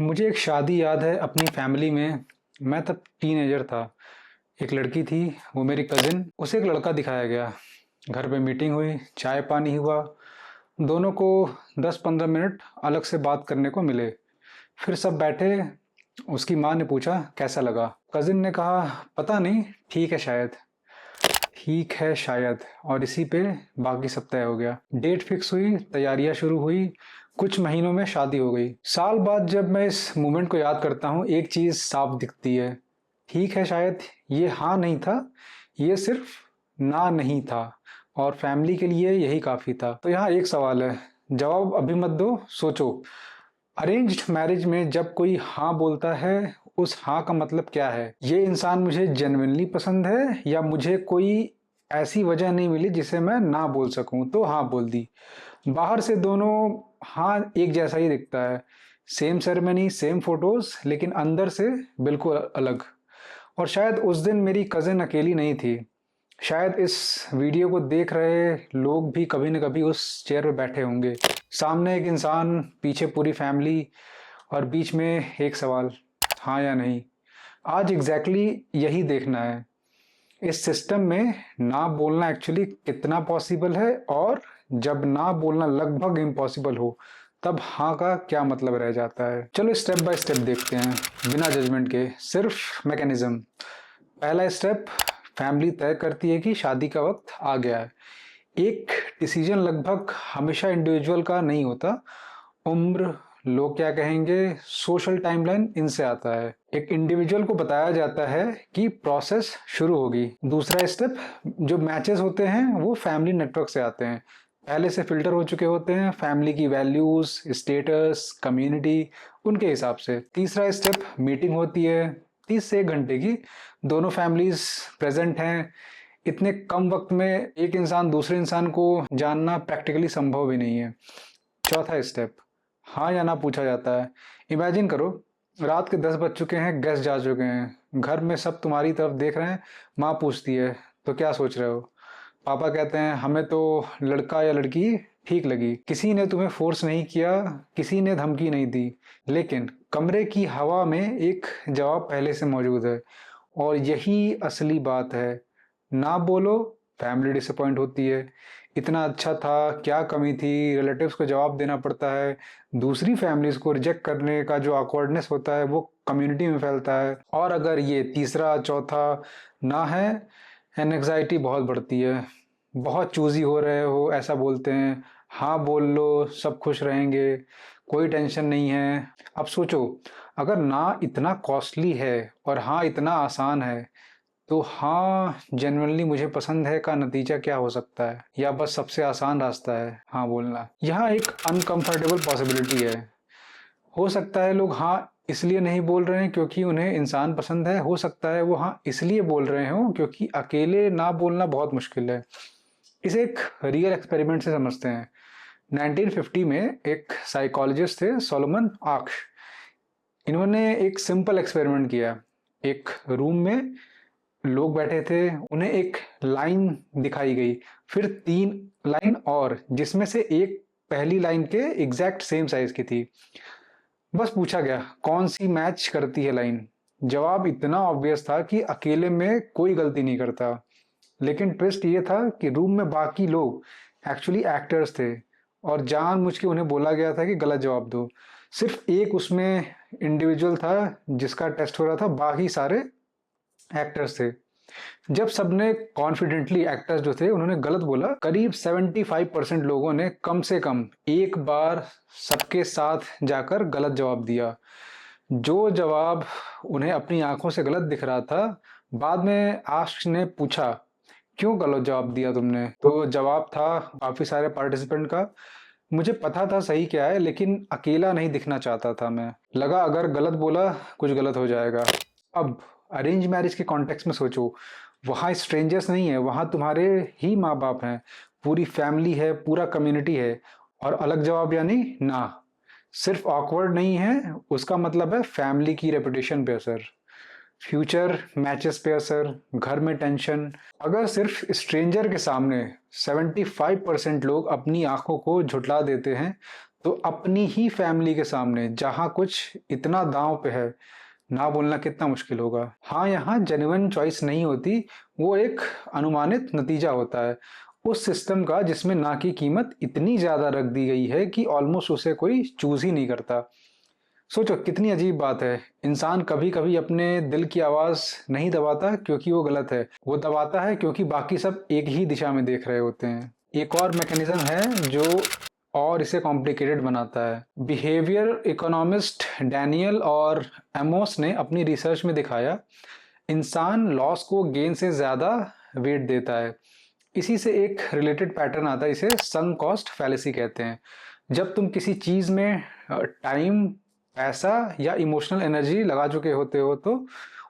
मुझे एक शादी याद है अपनी फैमिली में। मैं तब टीनेजर था। एक लड़की थी, वो मेरी कज़िन। उसे एक लड़का दिखाया गया। घर पे मीटिंग हुई, चाय पानी हुआ। दोनों को 10-15 मिनट अलग से बात करने को मिले। फिर सब बैठे। उसकी माँ ने पूछा कैसा लगा। कज़िन ने कहा पता नहीं, ठीक है शायद। ठीक है शायद, और इसी पे बाकी सब तय हो गया। डेट फिक्स हुई, तैयारियां शुरू हुई। कुछ महीनों में शादी हो गई। साल बाद जब मैं इस मोमेंट को याद करता हूँ, एक चीज साफ दिखती है। ठीक है शायद, ये हाँ नहीं था, ये सिर्फ ना नहीं था। और फैमिली के लिए यही काफी था। तो यहाँ एक सवाल है, जवाब अभी मत दो, सोचो। अरेंज्ड मैरिज में जब कोई हाँ बोलता है, उस हाँ का मतलब क्या है? ये इंसान मुझे जेन्युइनली पसंद है, या मुझे कोई ऐसी वजह नहीं मिली जिसे मैं ना बोल सकूं तो हाँ बोल दी। बाहर से दोनों हाँ एक जैसा ही दिखता है। सेम सेरेमनी, सेम फोटोज, लेकिन अंदर से बिल्कुल अलग। और शायद उस दिन मेरी कजिन अकेली नहीं थी। शायद इस वीडियो को देख रहे लोग भी कभी न कभी उस चेयर पे बैठे होंगे। सामने एक इंसान, पीछे पूरी फैमिली, और बीच में एक सवाल, हाँ या नहीं। आज एग्जैक्टली यही देखना है। इस सिस्टम में ना बोलना एक्चुअली कितना पॉसिबल है, और जब ना बोलना लगभग इम्पॉसिबल हो, तब हाँ का क्या मतलब रह जाता है। चलो स्टेप बाय स्टेप देखते हैं, बिना जजमेंट के, सिर्फ मैकेनिज्म। पहला स्टेप, फैमिली तय करती है कि शादी का वक्त आ गया है। एक डिसीजन लगभग हमेशा इंडिविजुअल का नहीं होता। उम्र, लोग क्या कहेंगे, सोशल टाइमलाइन, इनसे आता है। एक इंडिविजुअल को बताया जाता है कि प्रोसेस शुरू होगी। दूसरा स्टेप, जो मैचेस होते हैं वो फैमिली नेटवर्क से आते हैं। पहले से फिल्टर हो चुके होते हैं, फैमिली की वैल्यूज, स्टेटस, कम्युनिटी, उनके हिसाब से। तीसरा स्टेप, मीटिंग होती है 30 से 1 घंटे की। दोनों फैमिलीज प्रेजेंट हैं। इतने कम वक्त में एक इंसान दूसरे इंसान को जानना प्रैक्टिकली संभव भी नहीं है। चौथा स्टेप, हाँ या ना पूछा जाता है। इमेजिन करो, रात के 10 बज चुके हैं, गेस्ट जा चुके हैं, घर में सब तुम्हारी तरफ देख रहे हैं। माँ पूछती है तो क्या सोच रहे हो? पापा कहते हैं हमें तो लड़का या लड़की ठीक लगी। किसी ने तुम्हें फोर्स नहीं किया, किसी ने धमकी नहीं दी, लेकिन कमरे की हवा में एक जवाब पहले से मौजूद है। और यही असली बात है। ना बोलो, फैमिली डिसअपॉइंट होती है। इतना अच्छा था, क्या कमी थी, रिलेटिव्स को जवाब देना पड़ता है। दूसरी फैमिलीज को रिजेक्ट करने का जो ऑकवर्डनेस होता है वो कम्युनिटी में फैलता है। और अगर ये तीसरा चौथा ना है, एनजाइटी बहुत बढ़ती है। बहुत चूजी हो रहे हो ऐसा बोलते हैं। हाँ बोल लो, सब खुश रहेंगे, कोई टेंशन नहीं है। अब सोचो, अगर ना इतना कॉस्टली है और हाँ इतना आसान है, तो हाँ जेन्युइनली मुझे पसंद है का नतीजा क्या हो सकता है? या बस सबसे आसान रास्ता है हाँ बोलना? यहाँ एक अनकंफर्टेबल पॉसिबिलिटी है। हो सकता है लोग हाँ इसलिए नहीं बोल रहे हैं क्योंकि उन्हें इंसान पसंद है। हो सकता है वो हाँ इसलिए बोल रहे हो क्योंकि अकेले ना बोलना बहुत मुश्किल है। इसे एक रियल एक्सपेरिमेंट से समझते हैं। 1950 में एक साइकोलॉजिस्ट थे, सोलोमन आक्श। इन्होंने एक सिंपल एक्सपेरिमेंट किया। एक रूम में लोग बैठे थे, उन्हें एक लाइन दिखाई गई, फिर 3 लाइन और, जिसमें से एक पहली लाइन के एग्जैक्ट सेम साइज की थी। बस पूछा गया कौन सी मैच करती है लाइन। जवाब इतना ऑब्वियस था कि अकेले में कोई गलती नहीं करता। लेकिन ट्विस्ट ये था कि रूम में बाकी लोग एक्चुअली एक्टर्स थे, और जानबूझ के उन्हें बोला गया था कि गलत जवाब दो। सिर्फ एक उसमें इंडिविजुअल था जिसका टेस्ट हो रहा था, बाकी सारे एक्टर्स थे। जब सबने कॉन्फिडेंटली, एक्टर्स जो थे उन्होंने गलत बोला, करीब 75% लोगों ने कम से कम एक बार सबके साथ जाकर गलत जवाब दिया। जो जवाब उन्हें अपनी आंखों से गलत दिख रहा था, बाद में आश ने पूछा क्यों गलत जवाब दिया तुमने? तो जवाब था काफी सारे पार्टिसिपेंट का, मुझे पता था सही क्या है, लेकिन अकेला नहीं दिखना चाहता था मैं। लगा अगर गलत बोला कुछ गलत हो जाएगा। अब अरेंज मैरिज के कॉन्टेक्स्ट में सोचो, वहाँ स्ट्रेंजर्स नहीं है, वहाँ तुम्हारे ही माँ बाप हैं, पूरी फैमिली है, पूरा कम्युनिटी है। और अलग जवाब यानी ना। सिर्फ ऑकवर्ड नहीं है, उसका मतलब है फैमिली की रेपुटेशन पे असर, फ्यूचर मैचेस पे असर, घर में टेंशन। अगर सिर्फ स्ट्रेंजर के सामने 75% लोग अपनी आंखों को झुठला देते हैं, तो अपनी ही फैमिली के सामने जहाँ कुछ इतना दांव पे है, ना बोलना कितना मुश्किल होगा। हाँ, यहाँ जेन्युइन चॉइस नहीं होती, वो एक अनुमानित नतीजा होता है उस सिस्टम का जिसमें ना की कीमत इतनी ज़्यादा रख दी गई है कि ऑलमोस्ट उसे कोई चूज़ ही नहीं करता। सोचो कितनी अजीब बात है, इंसान कभी-कभी अपने दिल की आवाज़ नहीं दबाता क्योंकि वो गलत है, वो दबाता है क्योंकि बाकी सब एक ही दिशा में देख रहे होते हैं। एक और मैकेनिज़्म है जो और इसे कॉम्प्लिकेटेड बनाता है। बिहेवियर इकोनॉमिस्ट डैनियल और एमोस ने अपनी रिसर्च में दिखाया, इंसान लॉस को गेन से ज़्यादा वेट देता है। इसी से एक रिलेटेड पैटर्न आता है, इसे संक कॉस्ट फैलेसी कहते हैं। जब तुम किसी चीज़ में टाइम, पैसा या इमोशनल एनर्जी लगा चुके होते हो तो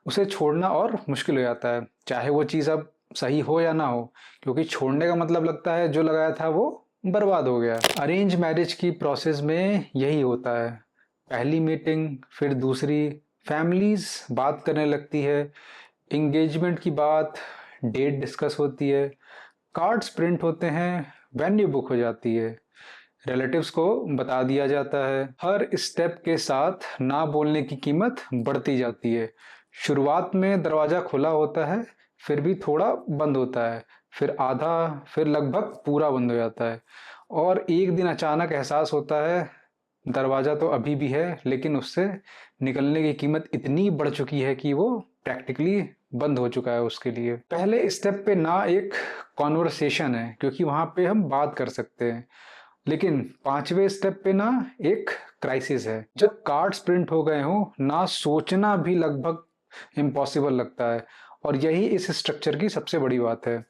उसे छोड़ना और मुश्किल हो जाता है, चाहे वो चीज़ अब सही हो या ना हो, क्योंकि छोड़ने का मतलब लगता है जो लगाया था वो बर्बाद हो गया। अरेंज मैरिज की प्रोसेस में यही होता है, पहली मीटिंग, फिर दूसरी, फैमिलीज बात करने लगती है, इंगेजमेंट की बात, डेट डिस्कस होती है, कार्ड्स प्रिंट होते हैं, वेन्यू बुक हो जाती है, रिलेटिव्स को बता दिया जाता है। हर स्टेप के साथ ना बोलने की कीमत बढ़ती जाती है। शुरुआत में दरवाज़ा खुला होता है, फिर भी थोड़ा बंद होता है, फिर आधा, फिर लगभग पूरा बंद हो जाता है। और एक दिन अचानक एहसास होता है, दरवाज़ा तो अभी भी है लेकिन उससे निकलने की कीमत इतनी बढ़ चुकी है कि वो प्रैक्टिकली बंद हो चुका है उसके लिए। पहले स्टेप पे ना एक कॉन्वर्सेशन है क्योंकि वहाँ पे हम बात कर सकते हैं, लेकिन पांचवें स्टेप पे ना एक क्राइसिस है। जब कार्ड्स प्रिंट हो गए हों, ना सोचना भी लगभग इम्पॉसिबल लगता है। और यही इस स्ट्रक्चर की सबसे बड़ी बात है,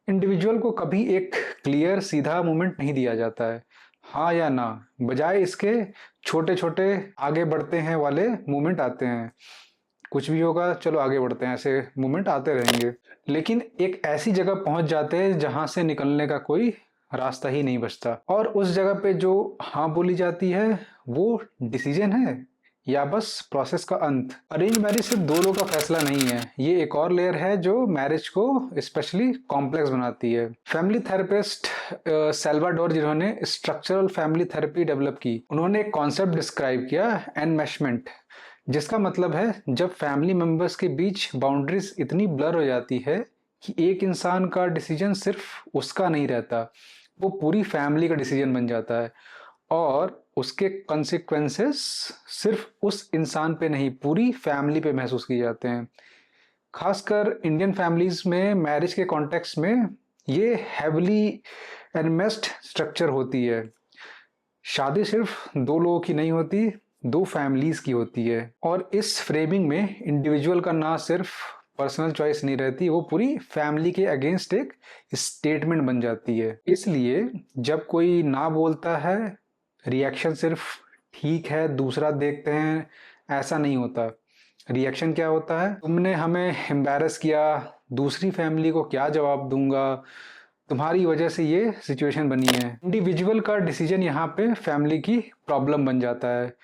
इंडिविजुअल को कभी एक क्लियर सीधा मूवमेंट नहीं दिया जाता है, हाँ या ना, बजाय इसके छोटे छोटे आगे बढ़ते हैं वाले मूवमेंट आते हैं। कुछ भी होगा, चलो आगे बढ़ते हैं, ऐसे मूवमेंट आते रहेंगे। लेकिन एक ऐसी जगह पहुंच जाते हैं जहां से निकलने का कोई रास्ता ही नहीं बचता, और उस जगह पे जो हाँ बोली जाती है वो डिसीजन है या बस प्रोसेस का अंत। अरेंज मैरिज सिर्फ दो लोगों का फैसला नहीं है, ये एक और लेयर है जो मैरिज को स्पेशली कॉम्प्लेक्स बनाती है। फैमिली थेरेपिस्ट सेल्वाडोर, जिन्होंने स्ट्रक्चरल फैमिली थेरेपी डेवलप की, उन्होंने एक कॉन्सेप्ट डिस्क्राइब किया, एनमेशमेंट, जिसका मतलब है जब फैमिली मेंबर्स के बीच बाउंड्रीज इतनी ब्लर हो जाती है कि एक इंसान का डिसीजन सिर्फ उसका नहीं रहता, वो पूरी फैमिली का डिसीजन बन जाता है, और उसके कॉन्सिक्वेंसेस सिर्फ उस इंसान पे नहीं पूरी फैमिली पे महसूस किए जाते हैं। खासकर इंडियन फैमिलीज में मैरिज के कॉन्टेक्स्ट में ये हैवली एनमेस्ड स्ट्रक्चर होती है। शादी सिर्फ दो लोगों की नहीं होती, दो फैमिलीज की होती है, और इस फ्रेमिंग में इंडिविजुअल का ना सिर्फ पर्सनल चॉइस नहीं रहती, वो पूरी फैमिली के अगेंस्ट एक स्टेटमेंट बन जाती है। इसलिए जब कोई ना बोलता है, रिएक्शन सिर्फ ठीक है दूसरा देखते हैं ऐसा नहीं होता। रिएक्शन क्या होता है, तुमने हमें एम्बैरस किया, दूसरी फैमिली को क्या जवाब दूंगा, तुम्हारी वजह से ये सिचुएशन बनी है। इंडिविजुअल का डिसीजन यहाँ पे फैमिली की प्रॉब्लम बन जाता है,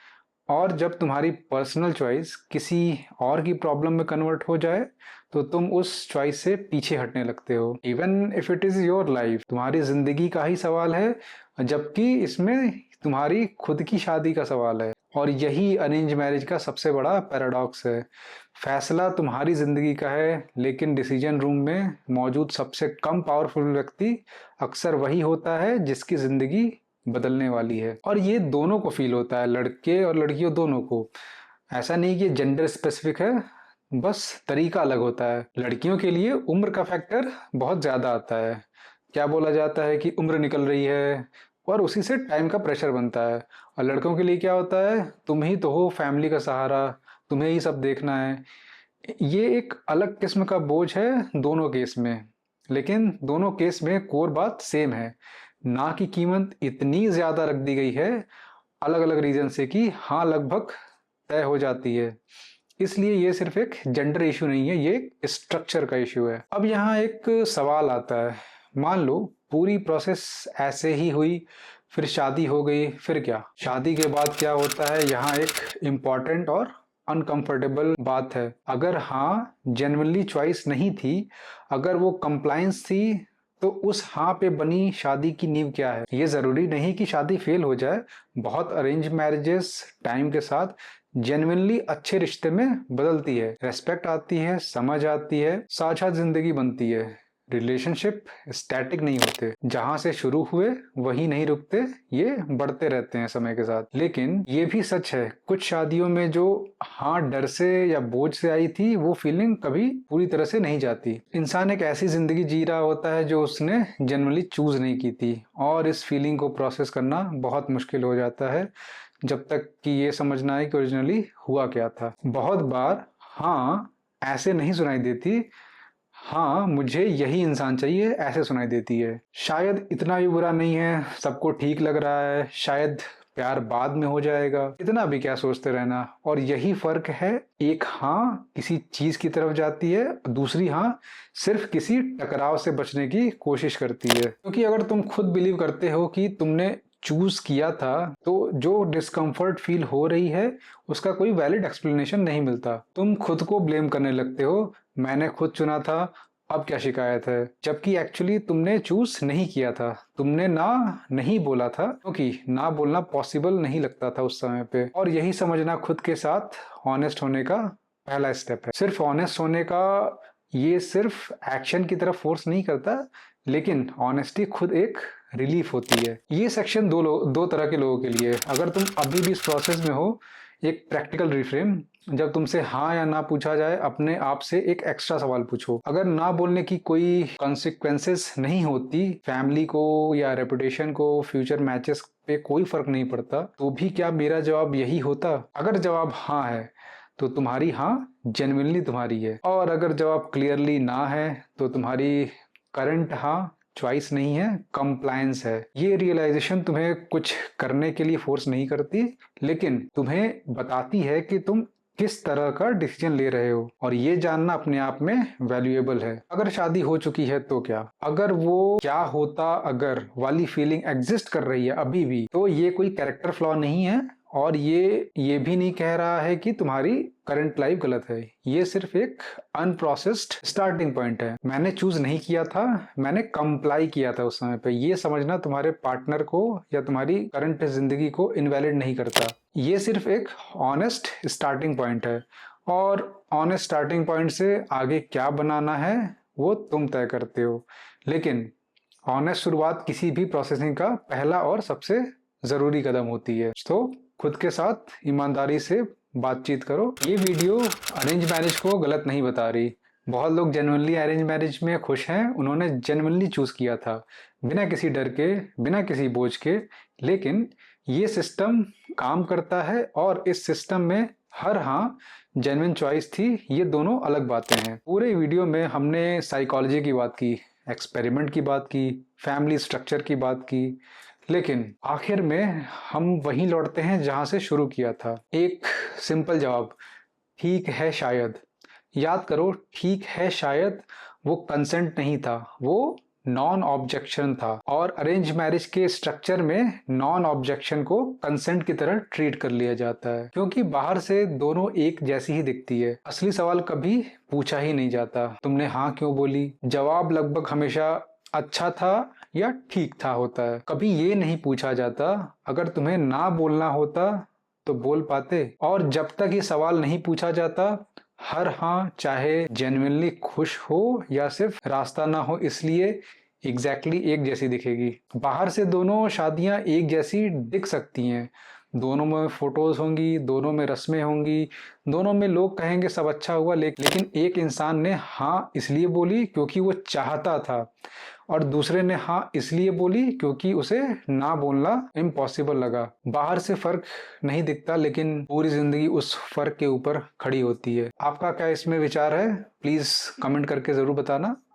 और जब तुम्हारी पर्सनल चॉइस किसी और की प्रॉब्लम में कन्वर्ट हो जाए तो तुम उस चॉइस से पीछे हटने लगते हो, even if it is your life, तुम्हारी जिंदगी का ही सवाल है, जबकि इसमें तुम्हारी खुद की शादी का सवाल है। और यही अरेंज मैरिज का सबसे बड़ा पैराडॉक्स है, फैसला तुम्हारी जिंदगी का है लेकिन डिसीजन रूम में मौजूद सबसे कम पावरफुल व्यक्ति अक्सर वही होता है जिसकी जिंदगी बदलने वाली है। और ये दोनों को फील होता है, लड़के और लड़कियों दोनों को। ऐसा नहीं कि जेंडर स्पेसिफिक है, बस तरीका अलग होता है। लड़कियों के लिए उम्र का फैक्टर बहुत ज़्यादा आता है, क्या बोला जाता है कि उम्र निकल रही है, और उसी से टाइम का प्रेशर बनता है। और लड़कों के लिए क्या होता है, तुम ही तो हो फैमिली का सहारा, तुम्हें ही सब देखना है। ये एक अलग किस्म का बोझ है दोनों केस में, लेकिन दोनों केस में कोर बात सेम है, ना की कीमत इतनी ज़्यादा रख दी गई है अलग अलग रीजन से कि हाँ लगभग तय हो जाती है। इसलिए ये सिर्फ एक जेंडर इशू नहीं है, ये एक स्ट्रक्चर का इशू है। अब यहाँ एक सवाल आता है, मान लो पूरी प्रोसेस ऐसे ही हुई, फिर शादी हो गई, फिर क्या? शादी के बाद क्या होता है, यहाँ एक इम्पॉर्टेंट और अनकंफर्टेबल बात है। अगर हाँ जेन्युइनली चॉइस नहीं थी, अगर वो कंप्लायंस थी, तो उस हाँ पे बनी शादी की नींव क्या है? ये जरूरी नहीं कि शादी फेल हो जाए। बहुत अरेंज मैरिजेस टाइम के साथ जेन्युइनली अच्छे रिश्ते में बदलती है, रेस्पेक्ट आती है, समझ आती है, साझा जिंदगी बनती है। रिलेशनशिप स्टैटिक नहीं होते, जहां से शुरू हुए वहीं नहीं रुकते, ये बढ़ते रहते हैं समय के साथ। लेकिन ये भी सच है, कुछ शादियों में जो हाँ डर से या बोझ से आई थी, वो फीलिंग कभी पूरी तरह से नहीं जाती। इंसान एक ऐसी जिंदगी जी रहा होता है जो उसने जनरली चूज नहीं की थी, और इस फीलिंग को प्रोसेस करना बहुत मुश्किल हो जाता है जब तक कि ये समझना है कि ओरिजिनली हुआ क्या था। बहुत बार हाँ ऐसे नहीं सुनाई देती, हाँ मुझे यही इंसान चाहिए ऐसे सुनाई देती है। शायद इतना भी बुरा नहीं है, सबको ठीक लग रहा है, शायद प्यार बाद में हो जाएगा, इतना भी क्या सोचते रहना। और यही फर्क है, एक हाँ किसी चीज की तरफ जाती है, दूसरी हाँ सिर्फ किसी टकराव से बचने की कोशिश करती है। क्योंकि अगर तुम खुद बिलीव करते हो कि तुमने चूज किया था, तो जो डिस्कम्फर्ट फील हो रही है उसका कोई वैलिड एक्सप्लेनेशन नहीं मिलता। तुम खुद को ब्लेम करने लगते हो, मैंने खुद चुना था, अब क्या शिकायत है। जबकि एक्चुअली तुमने चूज नहीं किया था, तुमने ना नहीं बोला था, क्योंकि ना बोलना पॉसिबल नहीं लगता था उस समय पे। और यही समझना खुद के साथ ऑनेस्ट होने का पहला स्टेप है। सिर्फ ऑनेस्ट होने का ये सिर्फ एक्शन की तरफ फोर्स नहीं करता, लेकिन ऑनेस्टी खुद एक रिलीफ होती है। ये सेक्शन दो तरह के लोगों के लिए है। अगर तुम अभी भी इस प्रोसेस में हो, एक प्रैक्टिकल रिफ्रेम, जब तुमसे हाँ या ना पूछा जाए, अपने आप से एक एक्स्ट्रा सवाल पूछो। अगर ना बोलने की कोई कॉन्सिक्वेंसेस नहीं होती, फैमिली को या रेपुटेशन को, फ्यूचर मैचेस पे कोई फर्क नहीं पड़ता, तो भी क्या मेरा जवाब यही होता? अगर जवाब हाँ है तो तुम्हारी हाँ जेन्युइनली तुम्हारी है, और अगर जवाब क्लियरली ना है तो तुम्हारी करंट हाँ चॉइस नहीं है, कंप्लायंस है। ये रियलाइजेशन तुम्हें कुछ करने के लिए फोर्स नहीं करती, लेकिन तुम्हें बताती है कि तुम किस तरह का डिसीजन ले रहे हो, और ये जानना अपने आप में वैल्यूएबल है। अगर शादी हो चुकी है तो क्या? अगर वो क्या होता अगर वाली फीलिंग एग्जिस्ट कर रही है अभी भी, तो ये कोई कैरेक्टर फ्लॉ नहीं है, और ये भी नहीं कह रहा है कि तुम्हारी करंट लाइफ गलत है। ये सिर्फ एक अनप्रोसेस्ड स्टार्टिंग पॉइंट है। मैंने चूज नहीं किया था, मैंने कंप्लाई किया था उस समय पे। ये समझना तुम्हारे पार्टनर को या तुम्हारी करंट जिंदगी को इनवैलिड नहीं करता। ये सिर्फ एक ऑनेस्ट स्टार्टिंग पॉइंट है, और ऑनेस्ट स्टार्टिंग पॉइंट से आगे क्या बनाना है वो तुम तय करते हो। लेकिन ऑनेस्ट शुरुआत किसी भी प्रोसेसिंग का पहला और सबसे जरूरी कदम होती है। तो खुद के साथ ईमानदारी से बातचीत करो। ये वीडियो अरेंज मैरिज को गलत नहीं बता रही। बहुत लोग जेन्युइनली अरेंज मैरिज में खुश हैं, उन्होंने जेन्युइनली चूज किया था, बिना किसी डर के, बिना किसी बोझ के। लेकिन ये सिस्टम काम करता है, और इस सिस्टम में हर हाँ जेन्युइन चॉइस थी, ये दोनों अलग बातें हैं। पूरे वीडियो में हमने साइकोलॉजी की बात की, एक्सपेरिमेंट की बात की, फैमिली स्ट्रक्चर की बात की, लेकिन आखिर में हम वहीं लौटते हैं जहां से शुरू किया था। एक सिंपल जवाब, ठीक है शायद। याद करो, ठीक है शायद वो कंसेंट नहीं था, वो नॉन ऑब्जेक्शन था। और अरेंज मैरिज के स्ट्रक्चर में नॉन ऑब्जेक्शन को कंसेंट की तरह ट्रीट कर लिया जाता है, क्योंकि बाहर से दोनों एक जैसी ही दिखती है। असली सवाल कभी पूछा ही नहीं जाता, तुमने हाँ क्यों बोली? जवाब लगभग हमेशा अच्छा था या ठीक था होता है। कभी ये नहीं पूछा जाता, अगर तुम्हें ना बोलना होता तो बोल पाते? और जब तक ये सवाल नहीं पूछा जाता, हर हाँ चाहे जेन्युइनली खुश हो या सिर्फ रास्ता ना हो इसलिए एग्जैक्टली एक जैसी दिखेगी। बाहर से दोनों शादियां एक जैसी दिख सकती हैं, दोनों में फोटोज होंगी, दोनों में रस्में होंगी, दोनों में लोग कहेंगे सब अच्छा हुआ, लेकिन एक इंसान ने हाँ इसलिए बोली क्योंकि वो चाहता था, और दूसरे ने हाँ इसलिए बोली क्योंकि उसे ना बोलना इम्पॉसिबल लगा। बाहर से फर्क नहीं दिखता, लेकिन पूरी जिंदगी उस फर्क के ऊपर खड़ी होती है। आपका क्या इसमें विचार है? प्लीज कमेंट करके जरूर बताना।